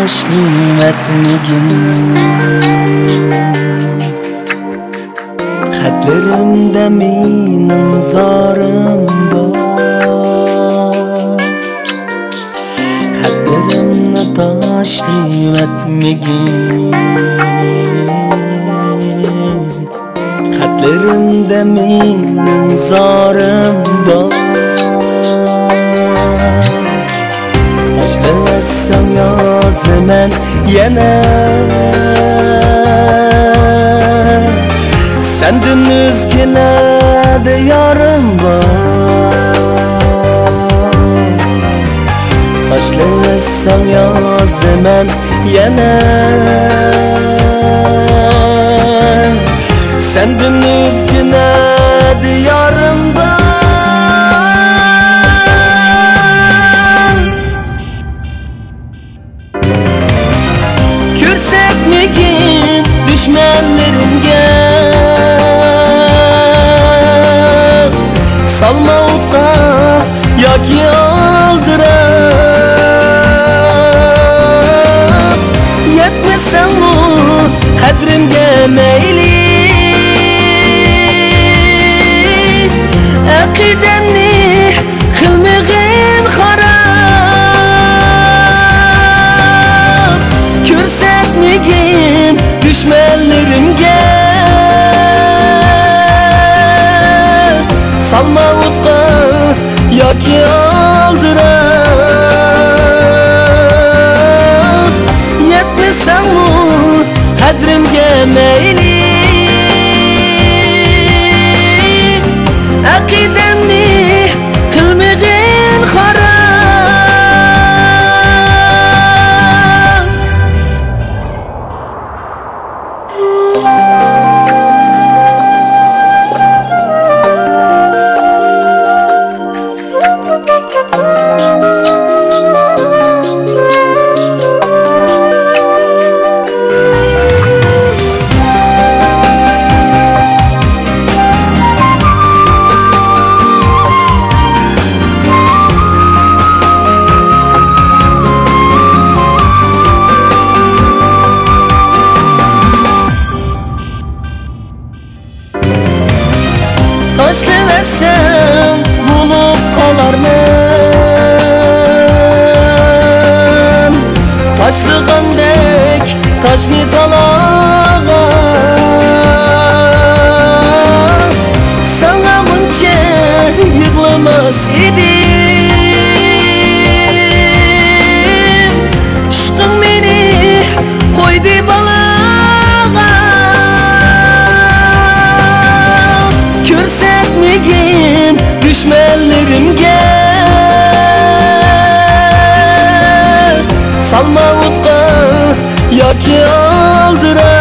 tashliyatmagin. Xatlarimda mening zorim bor. Xatlarimni tashliyatmagin. Xatlarimda mening zorim bor. Tashlamasam yozaman yana. Senden o'zgina diyorim bor. Tashlamasam yozaman yana. Senden o'zgina diyorim bor. Ko'rsatmagin dushmanlarimga, salma o'tqa yoki oldirib. Yetmasam u qadrimga mayli. Aqidamni qilmagin xarob. Ko'rsatmagin dushmanlarimga, salma o'tqa yoki oldirib. Yetmasam u qadrimga mayli. Aqidamni qilmagin xarob. Tashlamasam bo'lib qolarman. Tashlagandek toshni talog'a. Sana buncha yig'lamas edim. Ishqing meni qo'ydi balog'a. Ko'rsatmagin dushmanlarimga, salma o'tqa yoki oldirib.